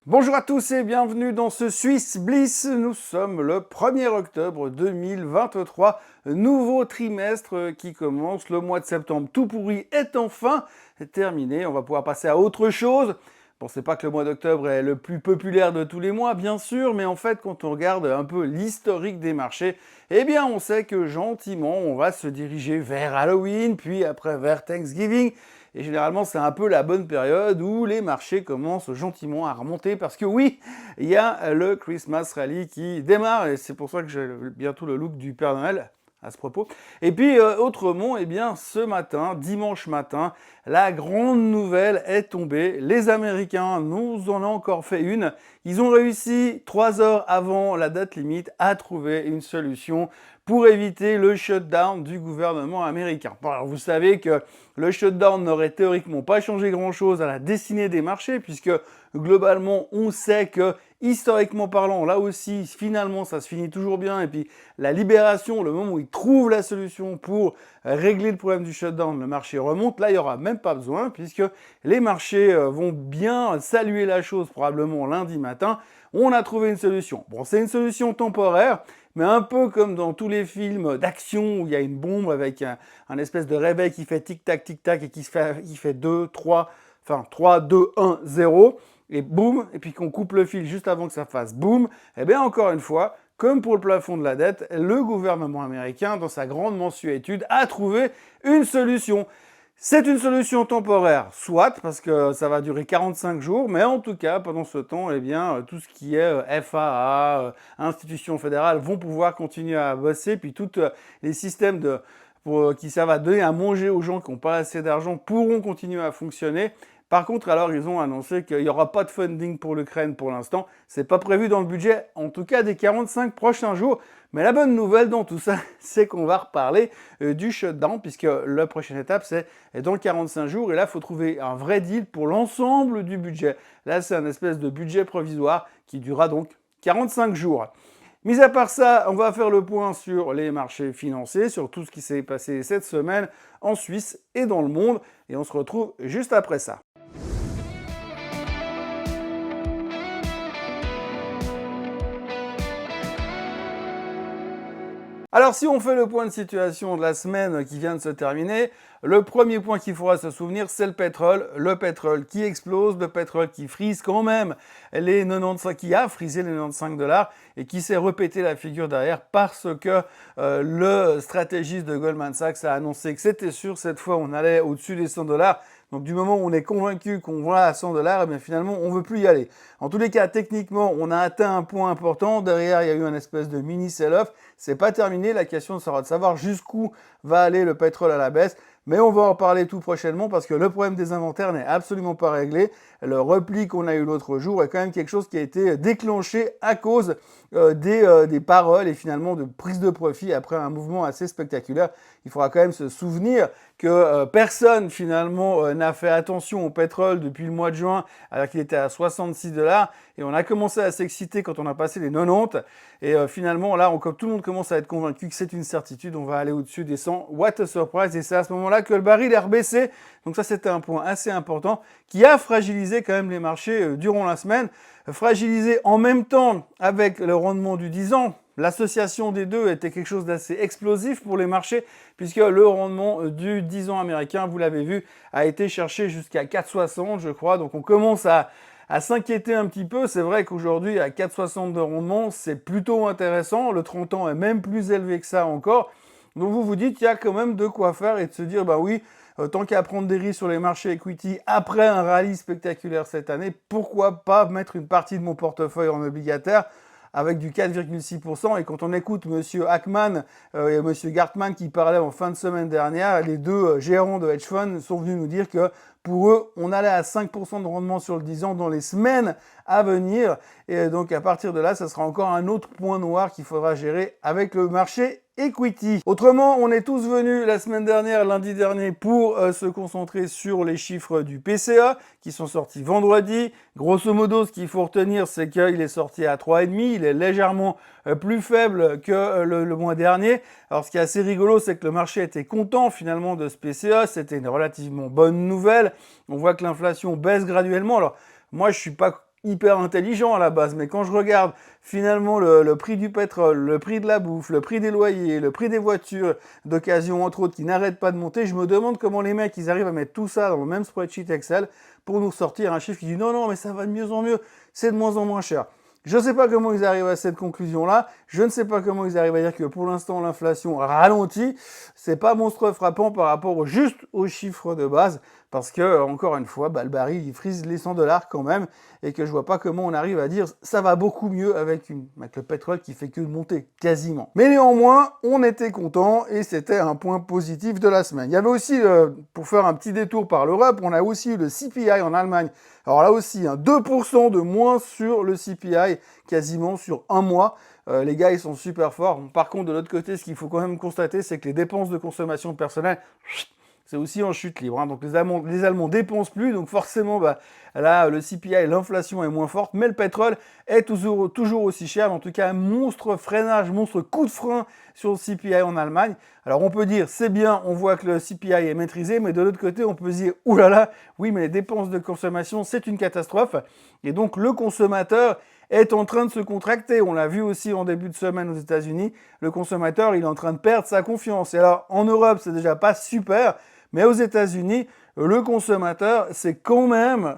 Bonjour à tous et bienvenue dans ce Swiss Bliss. Nous sommes le 1er octobre 2023, nouveau trimestre qui commence. Le mois de septembre tout pourri est enfin terminé. On va pouvoir passer à autre chose. Bon, c'est pas que le mois d'octobre est le plus populaire de tous les mois, bien sûr, mais en fait, quand on regarde un peu l'historique des marchés, eh bien, on sait que gentiment, on va se diriger vers Halloween, puis après vers Thanksgiving. Et généralement, c'est un peu la bonne période où les marchés commencent gentiment à remonter parce que oui, il y a le Christmas Rally qui démarre et c'est pour ça que j'ai bientôt le look du Père Noël à ce propos. Et puis autrement, eh bien, ce matin, dimanche matin, la grande nouvelle est tombée. Les Américains nous en ont encore fait une. Ils ont réussi 3 heures avant la date limite à trouver une solution pour éviter le shutdown du gouvernement américain. Bon, alors vous savez que le shutdown n'aurait théoriquement pas changé grand-chose à la destinée des marchés puisque globalement on sait que historiquement parlant, là aussi, finalement, ça se finit toujours bien. Et puis, la libération, le moment où ils trouvent la solution pour régler le problème du shutdown, le marché remonte. Là, il n'y aura même pas besoin puisque les marchés vont bien saluer la chose probablement lundi matin. On a trouvé une solution. Bon, c'est une solution temporaire, mais un peu comme dans tous les films d'action où il y a une bombe avec un espèce de réveil qui fait tic-tac, et qui fait 2, 3, 2, 1, 0. Et boum, et puis qu'on coupe le fil juste avant que ça fasse boum, et bien encore une fois, comme pour le plafond de la dette, le gouvernement américain, dans sa grande mensuétude, a trouvé une solution. C'est une solution temporaire, soit, parce que ça va durer 45 jours, mais en tout cas, pendant ce temps, eh bien, tout ce qui est FAA, institutions fédérales, vont pouvoir continuer à bosser, puis tous les systèmes qui servent à donner à manger aux gens qui n'ont pas assez d'argent pourront continuer à fonctionner. Par contre, alors, ils ont annoncé qu'il n'y aura pas de funding pour l'Ukraine pour l'instant. C'est pas prévu dans le budget, en tout cas des 45 prochains jours. Mais la bonne nouvelle dans tout ça, c'est qu'on va reparler du shutdown, puisque la prochaine étape, c'est dans 45 jours. Et là, il faut trouver un vrai deal pour l'ensemble du budget. Là, c'est un espèce de budget provisoire qui durera donc 45 jours. Mis à part ça, on va faire le point sur les marchés financiers, sur tout ce qui s'est passé cette semaine en Suisse et dans le monde. Et on se retrouve juste après ça. Alors si on fait le point de situation de la semaine qui vient de se terminer, le premier point qu'il faudra se souvenir, c'est le pétrole qui explose, le pétrole qui frise quand même les 95, qui a frisé les 95 $ et qui s'est repété la figure derrière parce que le stratégiste de Goldman Sachs a annoncé que c'était sûr, cette fois on allait au-dessus des 100 $. Donc du moment où on est convaincu qu'on va à 100 $, eh bien finalement on ne veut plus y aller. En tous les cas, techniquement, on a atteint un point important. Derrière, il y a eu un espèce de mini sell-off. C'est pas terminé. La question sera de savoir jusqu'où va aller le pétrole à la baisse. Mais on va en parler tout prochainement parce que le problème des inventaires n'est absolument pas réglé. Le repli qu'on a eu l'autre jour est quand même quelque chose qui a été déclenché à cause des paroles et finalement de prise de profit après un mouvement assez spectaculaire. Il faudra quand même se souvenir que personne finalement n'a fait attention au pétrole depuis le mois de juin alors qu'il était à 66 $ et on a commencé à s'exciter quand on a passé les 90 et finalement là tout le monde commence à être convaincu que c'est une certitude, on va aller au-dessus des 100, what a surprise, et c'est à ce moment-là que le baril est rebaissé. Donc ça c'était un point assez important qui a fragilisé quand même les marchés durant la semaine, fragilisé en même temps avec le rendement du 10 ans. L'association des deux était quelque chose d'assez explosif pour les marchés puisque le rendement du 10 ans américain, vous l'avez vu, a été cherché jusqu'à 4,60 je crois. Donc on commence à s'inquiéter un petit peu. C'est vrai qu'aujourd'hui, à 4,60 de rendement, c'est plutôt intéressant. Le 30 ans est même plus élevé que ça encore. Donc vous vous dites qu'il y a quand même de quoi faire et de se dire, bah oui, tant qu'à prendre des risques sur les marchés equity après un rallye spectaculaire cette année, pourquoi pas mettre une partie de mon portefeuille en obligataire avec du 4,6%. Et quand on écoute Monsieur Ackman et Monsieur Gartman qui parlaient en fin de semaine dernière, les deux gérants de hedge fund sont venus nous dire que pour eux, on allait à 5% de rendement sur le 10 ans dans les semaines à venir. Et donc à partir de là, ça sera encore un autre point noir qu'il faudra gérer avec le marché equity. Autrement, on est tous venus la semaine dernière, lundi dernier, pour se concentrer sur les chiffres du PCA qui sont sortis vendredi. Grosso modo, ce qu'il faut retenir, c'est qu'il est sorti à 3,5. Il est légèrement plus faible que le mois dernier. Alors, ce qui est assez rigolo, c'est que le marché était content finalement de ce PCA. C'était une relativement bonne nouvelle. On voit que l'inflation baisse graduellement. Alors, moi, je suis pas hyper intelligent à la base, mais quand je regarde finalement le prix du pétrole, le prix de la bouffe, le prix des loyers, le prix des voitures d'occasion entre autres qui n'arrêtent pas de monter, je me demande comment les mecs ils arrivent à mettre tout ça dans le même spreadsheet Excel pour nous sortir un chiffre qui dit non non mais ça va de mieux en mieux, c'est de moins en moins cher. Je ne sais pas comment ils arrivent à cette conclusion-là. Je ne sais pas comment ils arrivent à dire que pour l'instant l'inflation ralentit. C'est pas monstre frappant par rapport juste aux chiffres de base, parce que encore une fois, le baril il frise les 100 dollars quand même, et que je vois pas comment on arrive à dire ça va beaucoup mieux avec le pétrole qui fait que monter quasiment. Mais néanmoins, on était content et c'était un point positif de la semaine. Il y avait aussi, pour faire un petit détour par l'Europe, on a aussi eu le CPI en Allemagne. Alors là aussi, 2% de moins sur le CPI, quasiment sur un mois. Les gars, ils sont super forts. Par contre, de l'autre côté, ce qu'il faut quand même constater, c'est que les dépenses de consommation personnelle, c'est aussi en chute libre. Donc les Allemands dépensent plus, donc forcément, là, le CPI, l'inflation est moins forte, mais le pétrole est toujours aussi cher. En tout cas, un monstre freinage, monstre coup de frein sur le CPI en Allemagne. Alors on peut dire, c'est bien, on voit que le CPI est maîtrisé, mais de l'autre côté, on peut se dire, oulala, oui, mais les dépenses de consommation, c'est une catastrophe. Et donc le consommateur est en train de se contracter. On l'a vu aussi en début de semaine aux États-Unis. Le consommateur, il est en train de perdre sa confiance. Et alors, en Europe, c'est déjà pas super, mais aux États-Unis, le consommateur, c'est quand même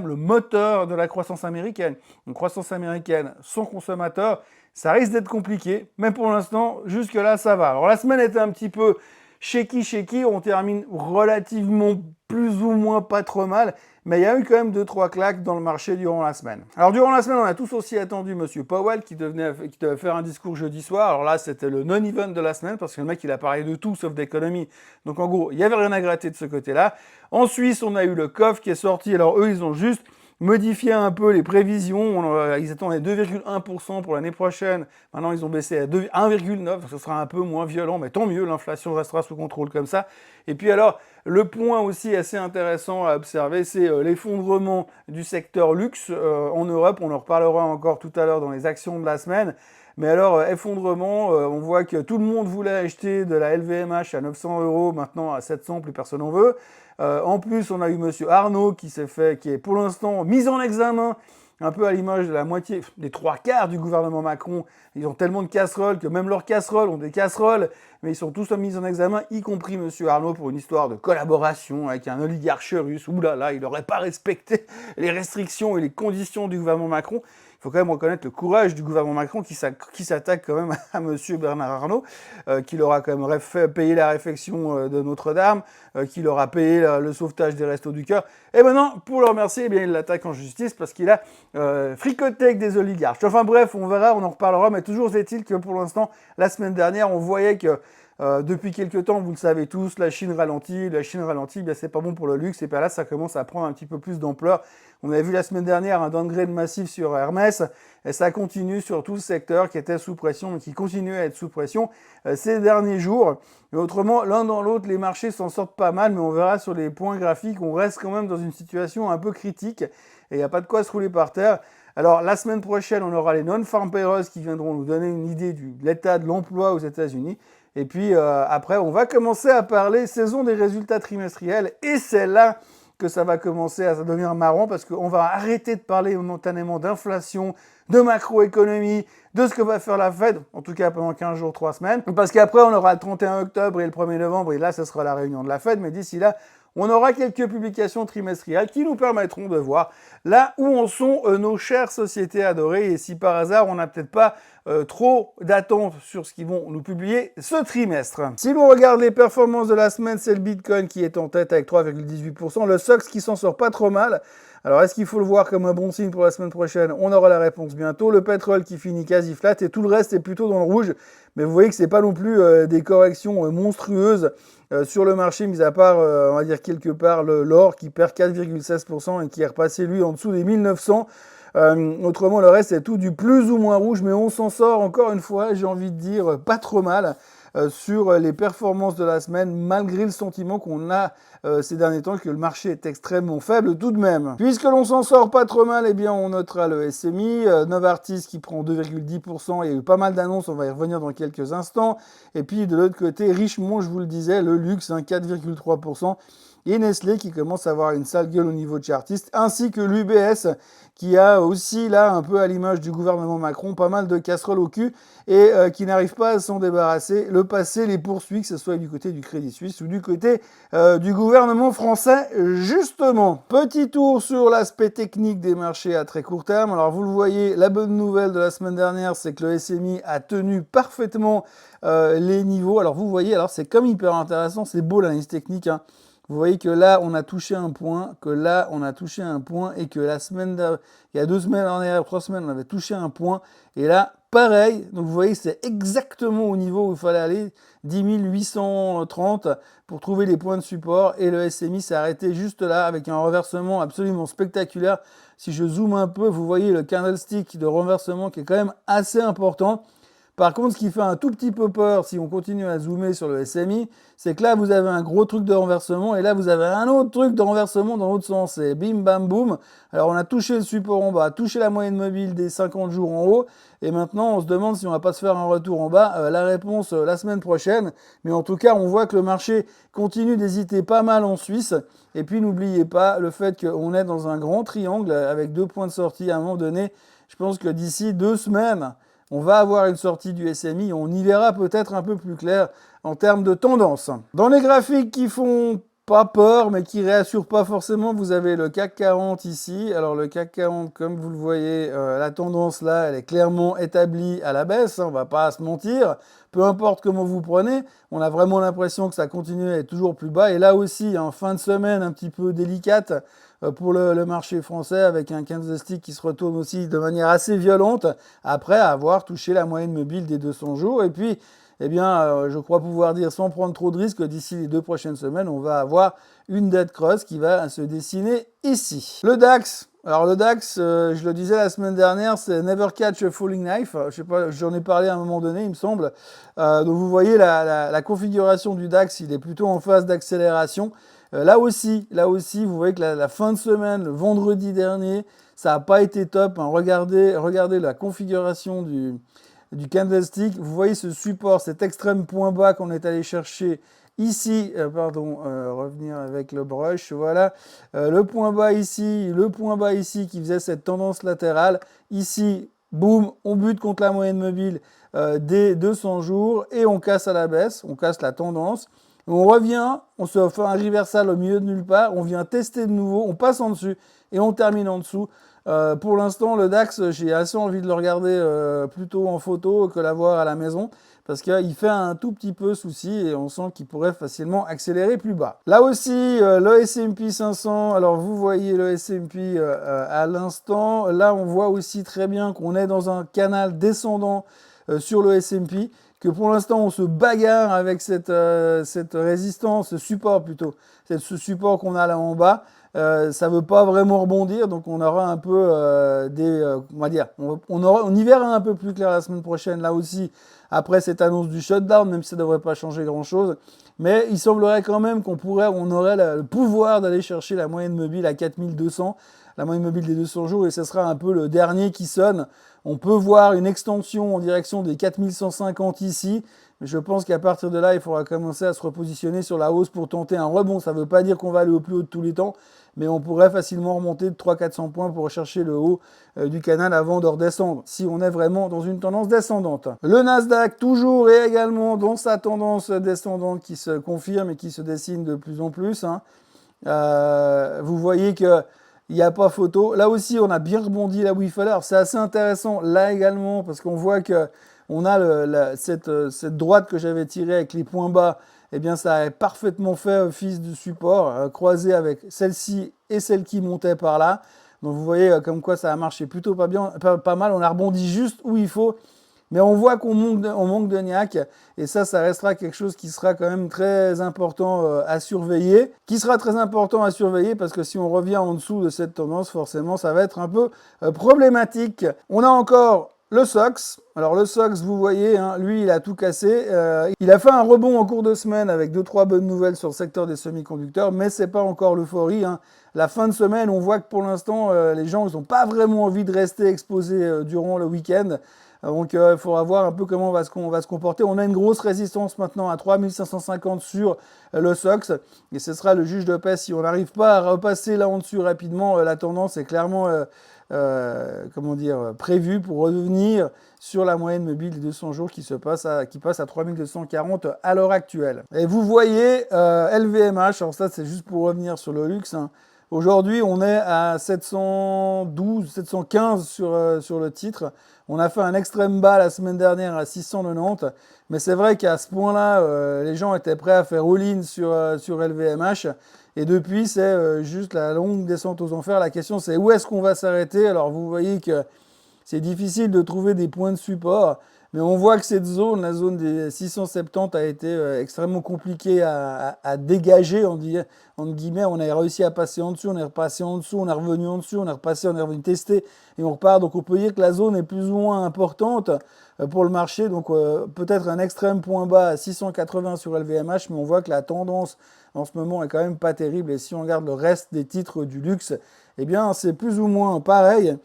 le moteur de la croissance américaine. Une croissance américaine sans consommateur, ça risque d'être compliqué. Mais pour l'instant, jusque-là, ça va. Alors, la semaine était un petit peu shaky. On termine relativement plus ou moins pas trop mal. Mais il y a eu quand même 2-3 claques dans le marché durant la semaine. Alors durant la semaine, on a tous aussi attendu M. Powell qui devait faire un discours jeudi soir. Alors là, c'était le non-event de la semaine parce que le mec, il a parlé de tout sauf d'économie. Donc en gros, il n'y avait rien à gratter de ce côté-là. En Suisse, on a eu le COF qui est sorti. Alors eux, ils ont juste modifié un peu les prévisions. Ils attendaient 2,1% pour l'année prochaine. Maintenant, ils ont baissé à 1,9%. Ce sera un peu moins violent, mais tant mieux, l'inflation restera sous contrôle comme ça. Et puis alors, le point aussi assez intéressant à observer, c'est l'effondrement du secteur luxe en Europe. On en reparlera encore tout à l'heure dans les actions de la semaine. Mais alors, effondrement, on voit que tout le monde voulait acheter de la LVMH à 900 €, maintenant à 700, plus personne n'en veut. En plus, on a eu Monsieur Arnault qui est pour l'instant mis en examen, un peu à l'image de la moitié, des 3/4 du gouvernement Macron. Ils ont tellement de casseroles que même leurs casseroles ont des casseroles, mais ils sont tous mis en examen, y compris Monsieur Arnault pour une histoire de collaboration avec un oligarque russe. Ouh là là, il n'aurait pas respecté les restrictions et les conditions du gouvernement Macron. Il faut quand même reconnaître le courage du gouvernement Macron qui s'attaque quand même à Monsieur Bernard Arnault, qui leur a quand même fait payer la réfection de Notre-Dame, qui leur a payé le sauvetage des Restos du Cœur. Et maintenant, pour le remercier, eh bien, il l'attaque en justice parce qu'il a fricoté avec des oligarques. Enfin bref, on verra, on en reparlera, mais toujours est-il que pour l'instant, la semaine dernière, on voyait que depuis quelques temps, vous le savez tous, la Chine ralentit, bien c'est pas bon pour le luxe, et puis là ça commence à prendre un petit peu plus d'ampleur. On avait vu la semaine dernière un downgrade massif sur Hermès, et ça continue sur tout le secteur qui était sous pression, mais qui continue à être sous pression ces derniers jours. Mais autrement, l'un dans l'autre, les marchés s'en sortent pas mal, mais on verra sur les points graphiques, on reste quand même dans une situation un peu critique, et il n'y a pas de quoi se rouler par terre. Alors, la semaine prochaine, on aura les non-farm payrolls qui viendront nous donner une idée de l'état de l'emploi aux États-Unis. Et puis après, on va commencer à parler saison des résultats trimestriels. Et c'est là que ça va commencer à devenir marrant parce qu'on va arrêter de parler momentanément d'inflation, de macroéconomie, de ce que va faire la Fed, en tout cas pendant 15 jours, 3 semaines. Parce qu'après, on aura le 31 octobre et le 1er novembre, et là, ce sera la réunion de la Fed. Mais d'ici là, on aura quelques publications trimestrielles qui nous permettront de voir là où en sont nos chères sociétés adorées et si par hasard on n'a peut-être pas trop d'attentes sur ce qu'ils vont nous publier ce trimestre. Si l'on regarde les performances de la semaine, c'est le Bitcoin qui est en tête avec 3,18%, le SOX qui s'en sort pas trop mal. Alors, est-ce qu'il faut le voir comme un bon signe pour la semaine prochaine? On aura la réponse bientôt. Le pétrole qui finit quasi flat et tout le reste est plutôt dans le rouge. Mais vous voyez que c'est pas non plus des corrections monstrueuses sur le marché, mis à part, on va dire quelque part, l'or qui perd 4,16% et qui est repassé, lui, en dessous des 1900. Autrement, le reste, c'est tout du plus ou moins rouge, mais on s'en sort, encore une fois, j'ai envie de dire, pas trop mal sur les performances de la semaine, malgré le sentiment qu'on a ces derniers temps que le marché est extrêmement faible tout de même. Puisque l'on s'en sort pas trop mal, eh bien on notera le SMI, Novartis qui prend 2,10%, il y a eu pas mal d'annonces, on va y revenir dans quelques instants. Et puis de l'autre côté, Richemont, je vous le disais, le luxe, 4,3%. et Nestlé qui commence à avoir une sale gueule au niveau chartiste, ainsi que l'UBS qui a aussi là, un peu à l'image du gouvernement Macron, pas mal de casseroles au cul et qui n'arrive pas à s'en débarrasser. Le passé les poursuit, que ce soit du côté du Crédit Suisse ou du côté du gouvernement français, justement. Petit tour sur l'aspect technique des marchés à très court terme. Alors vous le voyez, la bonne nouvelle de la semaine dernière, c'est que le SMI a tenu parfaitement les niveaux. Alors vous voyez, alors c'est comme hyper intéressant, c'est beau l'analyse technique, hein. Vous voyez que là, on a touché un point, que là, on a touché un point, et que la semaine il y a 2 semaines, en arrière, 3 semaines, on avait touché un point, et là, pareil. Donc vous voyez, c'est exactement au niveau où il fallait aller, 10 830 pour trouver les points de support, et le SMI s'est arrêté juste là, avec un renversement absolument spectaculaire. Si je zoome un peu, vous voyez le candlestick de renversement qui est quand même assez important. Par contre, ce qui fait un tout petit peu peur, si on continue à zoomer sur le SMI, c'est que là, vous avez un gros truc de renversement, et là, vous avez un autre truc de renversement dans l'autre sens. C'est bim, bam, boum. Alors, on a touché le support en bas, touché la moyenne mobile des 50 jours en haut, et maintenant, on se demande si on va pas se faire un retour en bas. La réponse, la semaine prochaine. Mais en tout cas, on voit que le marché continue d'hésiter pas mal en Suisse. Et puis, n'oubliez pas le fait qu'on est dans un grand triangle avec 2 points de sortie à un moment donné. Je pense que d'ici 2 semaines, on va avoir une sortie du SMI, on y verra peut-être un peu plus clair en termes de tendance. Dans les graphiques qui font pas peur, mais qui réassurent pas forcément, vous avez le CAC 40 ici. Alors le CAC 40, comme vous le voyez, la tendance là, elle est clairement établie à la baisse, hein, on va pas se mentir. Peu importe comment vous prenez, on a vraiment l'impression que ça continue à être toujours plus bas. Et là aussi, en fin de semaine un petit peu délicate pour le marché français, avec un candlestick qui se retourne aussi de manière assez violente, après avoir touché la moyenne mobile des 200 jours. Et puis, eh bien, je crois pouvoir dire sans prendre trop de risques, d'ici les 2 prochaines semaines, on va avoir une dead cross qui va se dessiner ici. Le DAX. Alors le DAX, je le disais la semaine dernière, c'est never catch a falling knife. Je sais pas, j'en ai parlé à un moment donné, il me semble. Donc vous voyez la configuration du DAX, il est plutôt en phase d'accélération. Là aussi, vous voyez que la fin de semaine, le vendredi dernier, ça n'a pas été top, hein. Regardez la configuration du candlestick. Vous voyez ce support, cet extrême point bas qu'on est allé chercher ici, revenir avec le brush, voilà, le point bas ici qui faisait cette tendance latérale, ici, boum, on bute contre la moyenne mobile des 200 jours et on casse à la baisse, on casse la tendance. On revient, on se fait un reversal au milieu de nulle part, on vient tester de nouveau, on passe en dessus et on termine en dessous. Pour l'instant, le DAX, j'ai assez envie de le regarder plutôt en photo que l'avoir à la maison, parce qu'il fait un tout petit peu souci et on sent qu'il pourrait facilement accélérer plus bas. Là aussi, le S&P 500, alors vous voyez le S&P à l'instant, là on voit aussi très bien qu'on est dans un canal descendant sur le S&P, que pour l'instant on se bagarre avec cette résistance, ce support plutôt, ce support qu'on a là en bas. Ça veut pas vraiment rebondir, donc on aura un peu on va dire, on y verra un peu plus clair la semaine prochaine, là aussi, après cette annonce du shutdown, même si ça devrait pas changer grand chose. Mais il semblerait quand même on aurait le pouvoir d'aller chercher la moyenne mobile à 4200, la moyenne mobile des 200 jours, et ce sera un peu le dernier qui sonne. On peut voir une extension en direction des 4150 ici, mais je pense qu'à partir de là, il faudra commencer à se repositionner sur la hausse pour tenter un rebond. Ça ne veut pas dire qu'on va aller au plus haut de tous les temps, mais on pourrait facilement remonter de 300-400 points pour rechercher le haut du canal avant de redescendre, si on est vraiment dans une tendance descendante. Le Nasdaq, toujours et également dans sa tendance descendante qui se confirme et qui se dessine de plus en plus, hein. Vous voyez que il n'y a pas photo. Là aussi, on a bien rebondi là où il fallait. Alors, c'est assez intéressant là également parce qu'on voit que on a cette droite que j'avais tirée avec les points bas. Eh bien, ça a parfaitement fait office de support, croisé avec celle-ci et celle qui montait par là. Donc, vous voyez comme quoi ça a marché plutôt pas mal. On a rebondi juste où il faut. Mais on voit qu'on manque de niaque, et ça restera quelque chose qui sera quand même très important à surveiller. Qui sera très important à surveiller parce que si on revient en dessous de cette tendance, forcément, ça va être un peu problématique. On a encore le SOX. Alors le SOX, vous voyez, hein, lui, il a tout cassé. Il a fait un rebond en cours de semaine avec 2-3 bonnes nouvelles sur le secteur des semi-conducteurs, mais c'est pas encore l'euphorie. Hein. La fin de semaine, on voit que pour l'instant, les gens n'ont pas vraiment envie de rester exposés durant le week-end. Donc il faudra voir un peu comment on va se comporter. On a une grosse résistance maintenant à 3550 sur le SOX. Et ce sera le juge de paix. Si on n'arrive pas à repasser là en dessus rapidement, la tendance est clairement prévue pour revenir sur la moyenne mobile des 200 jours qui passe à 3240 à l'heure actuelle. Et vous voyez LVMH, alors ça c'est juste pour revenir sur le luxe, hein. Aujourd'hui, on est à 712, 715 sur le titre. On a fait un extrême bas la semaine dernière à 690. Mais c'est vrai qu'à ce point-là, les gens étaient prêts à faire all-in sur LVMH. Et depuis, c'est juste la longue descente aux enfers. La question, c'est où est-ce qu'on va s'arrêter? Alors, vous voyez que c'est difficile de trouver des points de support. Mais on voit que cette zone, la zone des 670, a été extrêmement compliquée à dégager. Entre guillemets, on a réussi à passer en dessous, on est repassé en dessous, on est revenu en dessous, on est repassé, on est revenu tester et on repart. Donc on peut dire que la zone est plus ou moins importante pour le marché. Donc peut-être un extrême point bas à 680 sur LVMH, mais on voit que la tendance en ce moment est quand même pas terrible. Et si on regarde le reste des titres du luxe, eh bien c'est plus ou moins pareil.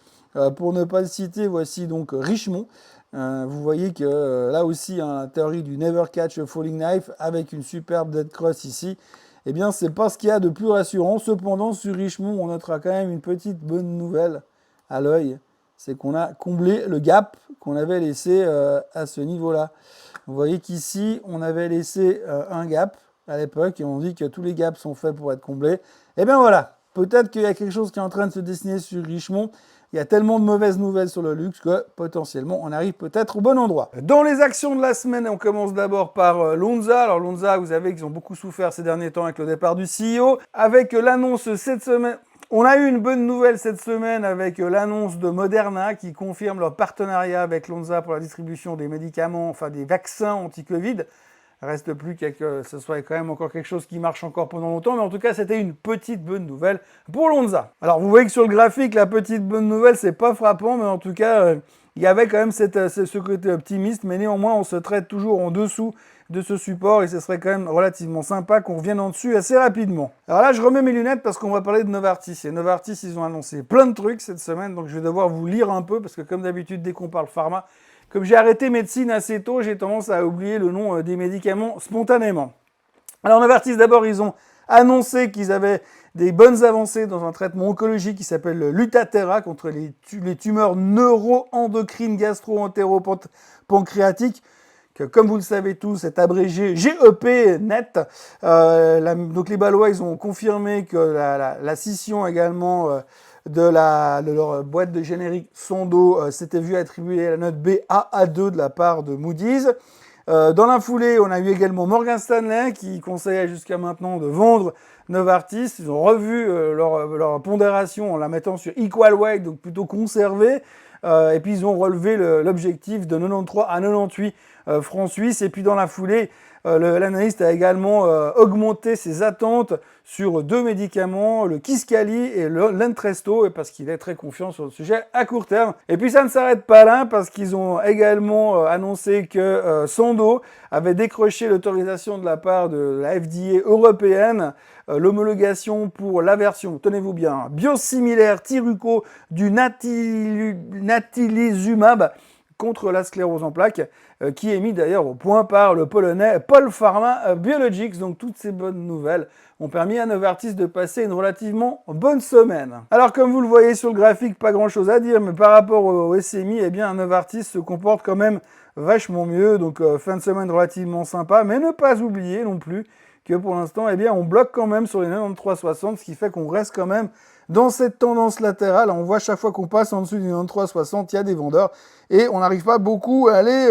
Pour ne pas le citer, voici donc Richemont. Vous voyez que là aussi, hein, la théorie du Never Catch a Falling Knife avec une superbe dead cross ici, eh bien, c'est pas ce qu'il y a de plus rassurant. Cependant, sur Richemont, on notera quand même une petite bonne nouvelle à l'œil. C'est qu'on a comblé le gap qu'on avait laissé à ce niveau-là. Vous voyez qu'ici, on avait laissé un gap à l'époque et on dit que tous les gaps sont faits pour être comblés. Eh bien voilà, peut-être qu'il y a quelque chose qui est en train de se dessiner sur Richemont. Il y a tellement de mauvaises nouvelles sur le luxe que potentiellement on arrive peut-être au bon endroit. Dans les actions de la semaine, on commence d'abord par Lonza. Alors Lonza, vous savez qu'ils ont beaucoup souffert ces derniers temps avec le départ du CEO. Avec l'annonce cette semaine, on a eu une bonne nouvelle cette semaine avec l'annonce de Moderna qui confirme leur partenariat avec Lonza pour la distribution des médicaments, enfin des vaccins anti-Covid. Reste plus que ce soit quand même encore quelque chose qui marche encore pendant longtemps, mais en tout cas, c'était une petite bonne nouvelle pour Lonza. Alors, vous voyez que sur le graphique, la petite bonne nouvelle, c'est pas frappant, mais en tout cas, il y avait quand même ce côté optimiste, mais néanmoins, on se traite toujours en dessous de ce support et ce serait quand même relativement sympa qu'on revienne en dessus assez rapidement. Alors là, je remets mes lunettes parce qu'on va parler de Novartis. Et Novartis, ils ont annoncé plein de trucs cette semaine, donc je vais devoir vous lire un peu parce que comme d'habitude, dès qu'on parle pharma, comme j'ai arrêté médecine assez tôt, j'ai tendance à oublier le nom des médicaments spontanément. Alors Novartis, d'abord, ils ont annoncé qu'ils avaient des bonnes avancées dans un traitement oncologique qui s'appelle le Lutathera contre les tumeurs neuro-endocrines gastro-entero-pancréatiques, que comme vous le savez tous, est abrégé GEP-NET. Donc les Balois, ils ont confirmé que la scission également de leur boîte de générique Sandoz s'était vue attribuer la note BAA2 de la part de Moody's. Dans la foulée, on a eu également Morgan Stanley qui conseillait jusqu'à maintenant de vendre Novartis. Ils ont revu leur pondération en la mettant sur equal weight, donc plutôt conservée. Et puis ils ont relevé l'objectif de 93 à 98 francs suisses. Et puis dans la foulée, l'analyste a également augmenté ses attentes sur deux médicaments, le Kisqali et l'Entresto, parce qu'il est très confiant sur le sujet à court terme. Et puis ça ne s'arrête pas là, parce qu'ils ont également annoncé que Sandoz avait décroché l'autorisation de la part de la FDA européenne, l'homologation pour la version, tenez-vous bien, biosimilaire Tyruko du natalizumab contre la sclérose en plaques, qui est mis d'ailleurs au point par le polonais Polpharma Biologics. Donc toutes ces bonnes nouvelles ont permis à Novartis de passer une relativement bonne semaine. Alors comme vous le voyez sur le graphique, pas grand chose à dire, mais par rapport au SMI, eh bien Novartis se comporte quand même vachement mieux. Donc fin de semaine relativement sympa, mais ne pas oublier non plus que pour l'instant, eh bien, on bloque quand même sur les 93,60, ce qui fait qu'on reste quand même dans cette tendance latérale. On voit chaque fois qu'on passe en dessous du 93,60, il y a des vendeurs et on n'arrive pas beaucoup à aller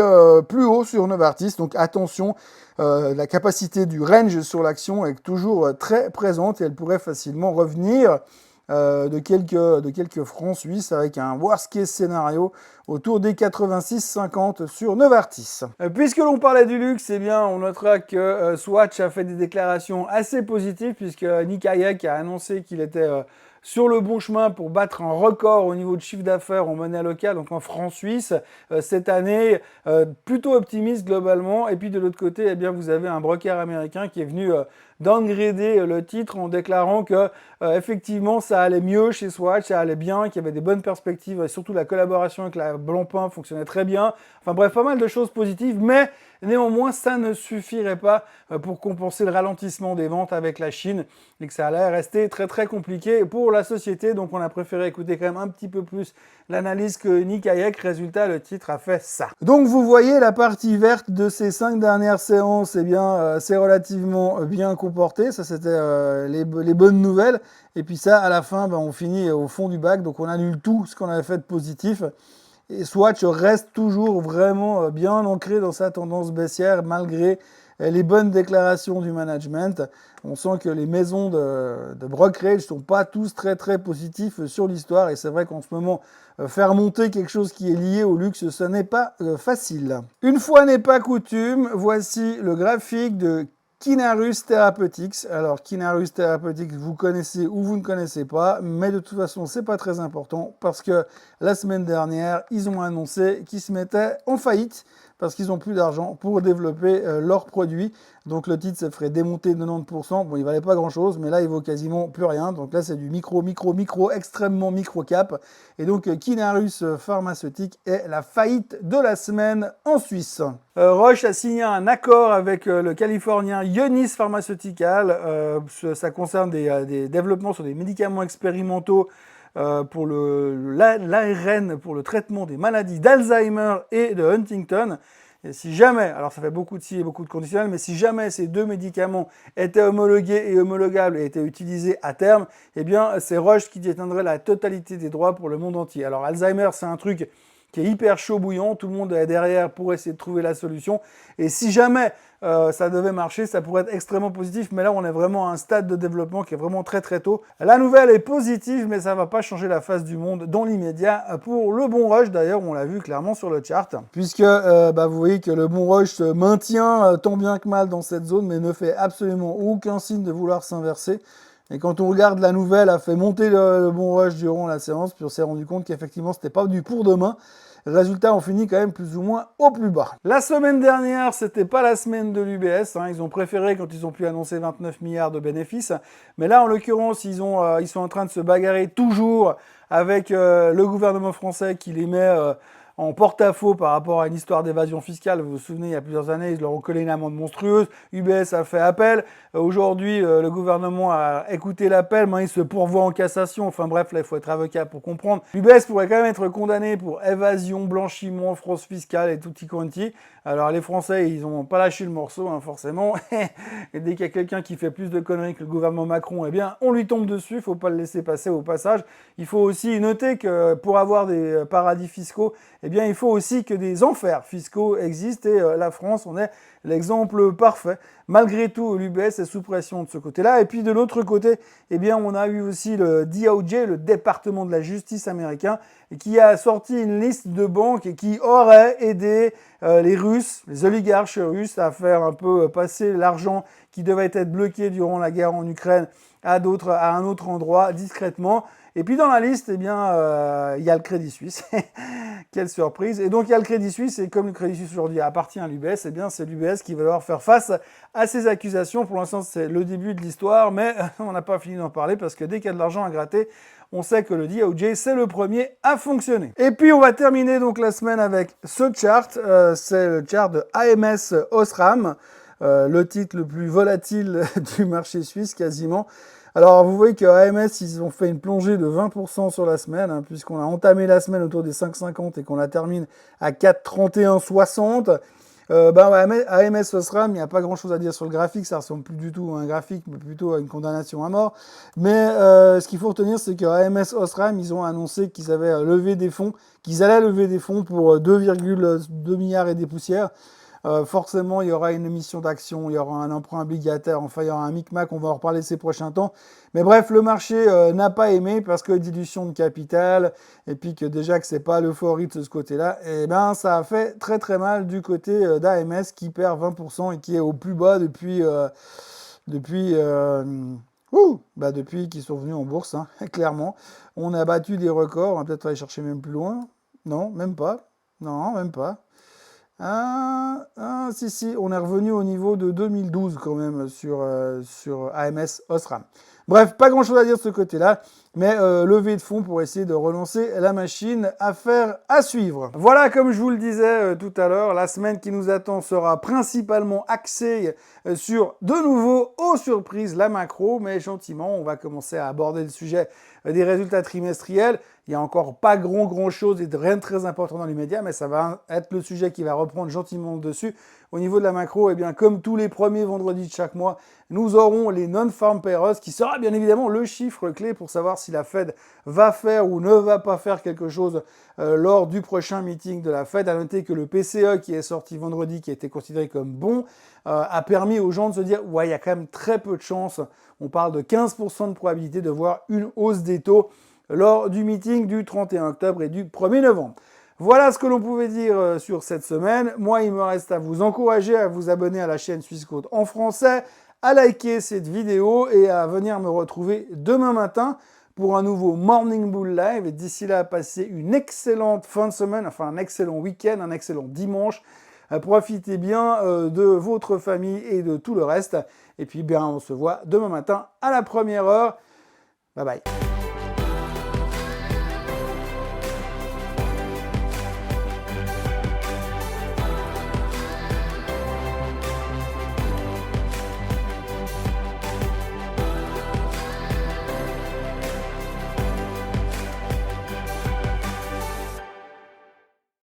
plus haut sur Novartis. Donc attention, la capacité du range sur l'action est toujours très présente et elle pourrait facilement revenir de quelques francs suisses avec un worst case scénario autour des 86,50 sur Novartis. Puisque l'on parlait du luxe, eh bien, on notera que Swatch a fait des déclarations assez positives puisque Nick Hayek a annoncé qu'il était sur le bon chemin pour battre un record au niveau de chiffre d'affaires en monnaie locale, donc en francs suisses, cette année, plutôt optimiste globalement. Et puis de l'autre côté, eh bien, vous avez un broker américain qui est venu downgrader le titre en déclarant que effectivement ça allait mieux chez Swatch, ça allait bien, qu'il y avait des bonnes perspectives, et surtout la collaboration avec la Blancpain fonctionnait très bien. Enfin bref, pas mal de choses positives, mais néanmoins ça ne suffirait pas pour compenser le ralentissement des ventes avec la Chine et que ça allait rester très très compliqué pour la société. Donc on a préféré écouter quand même un petit peu plus l'analyse que Nick Hayek. Résultat, le titre a fait ça. Donc vous voyez la partie verte de ces 5 dernières séances, eh bien c'est relativement bien comporté. Ça c'était les bonnes nouvelles. Et puis ça, à la fin, on finit au fond du bac. Donc on annule tout ce qu'on avait fait de positif. Et Swatch reste toujours vraiment bien ancré dans sa tendance baissière malgré les bonnes déclarations du management. On sent que les maisons de brokerage ne sont pas tous très très positifs sur l'histoire et c'est vrai qu'en ce moment, faire monter quelque chose qui est lié au luxe, ce n'est pas facile. Une fois n'est pas coutume, voici le graphique de Kinarus Therapeutics. Alors Kinarus Therapeutics, vous connaissez ou vous ne connaissez pas, mais de toute façon, c'est pas très important parce que la semaine dernière, ils ont annoncé qu'ils se mettaient en faillite parce qu'ils n'ont plus d'argent pour développer leurs produits. Donc le titre se ferait démonter de 90%. Bon, il valait pas grand-chose, mais là, il vaut quasiment plus rien. Donc là, c'est du micro, extrêmement micro-cap. Et donc, Kinarus Pharmaceutique est la faillite de la semaine en Suisse. Roche a signé un accord avec le Californien Ionis Pharmaceutical. Ça concerne des développements sur des médicaments expérimentaux pour l'ARN, pour le traitement des maladies d'Alzheimer et de Huntington. Et si jamais, alors ça fait beaucoup de si et beaucoup de conditionnels, mais si jamais ces deux médicaments étaient homologués et homologables et étaient utilisés à terme, eh bien c'est Roche qui détiendrait la totalité des droits pour le monde entier. Alors Alzheimer, c'est un truc qui est hyper chaud bouillant, tout le monde est derrière pour essayer de trouver la solution. Et si jamais ça devait marcher, ça pourrait être extrêmement positif, mais là on est vraiment à un stade de développement qui est vraiment très très tôt. La nouvelle est positive, mais ça ne va pas changer la face du monde dans l'immédiat pour le bon rush. D'ailleurs, on l'a vu clairement sur le chart, puisque vous voyez que le bon rush se maintient tant bien que mal dans cette zone, mais ne fait absolument aucun signe de vouloir s'inverser. Et quand on regarde la nouvelle, a fait monter le bon rush durant la séance, puis on s'est rendu compte qu'effectivement, c'était pas du pour demain. Résultat, on finit quand même plus ou moins au plus bas. La semaine dernière, c'était pas la semaine de l'UBS. Ils ont préféré quand ils ont pu annoncer 29 milliards de bénéfices. Mais là, en l'occurrence, ils sont en train de se bagarrer toujours avec le gouvernement français qui les met en porte-à-faux par rapport à une histoire d'évasion fiscale. Vous vous souvenez, il y a plusieurs années, ils leur ont collé une amende monstrueuse. UBS a fait appel. Aujourd'hui, le gouvernement a écouté l'appel. Maintenant, il se pourvoit en cassation. Enfin bref, là, il faut être avocat pour comprendre. UBS pourrait quand même être condamné pour évasion, blanchiment, fraude fiscale et tutti quanti. Alors les Français, ils n'ont pas lâché le morceau, forcément. Et dès qu'il y a quelqu'un qui fait plus de conneries que le gouvernement Macron, eh bien, on lui tombe dessus. Il ne faut pas le laisser passer au passage. Il faut aussi noter que pour avoir des paradis fiscaux, eh bien, il faut aussi que des enfers fiscaux existent. Et la France, on est l'exemple parfait. Malgré tout, l'UBS est sous pression de ce côté-là. Et puis de l'autre côté, eh bien, on a eu aussi le DOJ, le département de la justice américain, qui a sorti une liste de banques qui auraient aidé les Russes, les oligarches russes, à faire un peu passer l'argent qui devait être bloqué durant la guerre en Ukraine à un autre endroit, discrètement. Et puis dans la liste, eh bien, il y a le Crédit Suisse. Quelle surprise. Et donc il y a le Crédit Suisse, et comme le Crédit Suisse aujourd'hui appartient à l'UBS, eh bien c'est l'UBS qui va devoir faire face à ces accusations. Pour l'instant, c'est le début de l'histoire, mais on n'a pas fini d'en parler parce que dès qu'il y a de l'argent à gratter, on sait que le DOJ, c'est le premier à fonctionner. Et puis on va terminer donc la semaine avec ce chart. C'est le chart de AMS Osram, le titre le plus volatile du marché suisse quasiment. Alors, vous voyez qu'à AMS, ils ont fait une plongée de 20% sur la semaine, puisqu'on a entamé la semaine autour des 5,50 et qu'on la termine à 4,31,60. AMS Osram, il n'y a pas grand-chose à dire sur le graphique, ça ressemble plus du tout à un graphique, mais plutôt à une condamnation à mort. Mais ce qu'il faut retenir, c'est qu'à AMS Osram, ils ont annoncé qu'ils avaient levé des fonds, qu'ils allaient lever des fonds pour 2,2 milliards et des poussières. Forcément, il y aura une émission d'action, il y aura un emprunt obligataire, enfin il y aura un micmac, on va en reparler ces prochains temps. Mais bref, le marché n'a pas aimé parce que dilution de capital, et puis que déjà que c'est pas l'euphorie de ce côté-là, et ben ça a fait très très mal du côté d'AMS qui perd 20% et qui est au plus bas depuis Ouh, bah depuis qu'ils sont venus en bourse, hein, clairement. On a battu des records, on va peut-être aller chercher même plus loin. Non, même pas. Non, même pas. Si, on est revenu au niveau de 2012 quand même sur AMS Osram. Bref, pas grand-chose à dire de ce côté-là, mais levée de fonds pour essayer de relancer la machine, affaire à suivre. Voilà, comme je vous le disais tout à l'heure, la semaine qui nous attend sera principalement axée sur, de nouveau, aux surprises, la macro, mais gentiment, on va commencer à aborder le sujet des résultats trimestriels. Il n'y a encore pas grand-chose et de rien de très important dans les médias, mais ça va être le sujet qui va reprendre gentiment dessus. Au niveau de la macro, eh bien, comme tous les premiers vendredis de chaque mois, nous aurons les non-farm payrolls, qui sera bien évidemment le chiffre clé pour savoir si la Fed va faire ou ne va pas faire quelque chose lors du prochain meeting de la Fed. À noter que le PCE qui est sorti vendredi, qui a été considéré comme bon, a permis aux gens de se dire « ouais, il y a quand même très peu de chances ». On parle de 15% de probabilité de voir une hausse des taux lors du meeting du 31 octobre et du 1er novembre. Voilà ce que l'on pouvait dire sur cette semaine. Moi, il me reste à vous encourager à vous abonner à la chaîne Swissquote en français, à liker cette vidéo et à venir me retrouver demain matin pour un nouveau Morning Bull Live. Et d'ici là, passez une excellente fin de semaine, enfin un excellent week-end, un excellent dimanche. Profitez bien de votre famille et de tout le reste. Et puis, bien, on se voit demain matin à la première heure. Bye bye.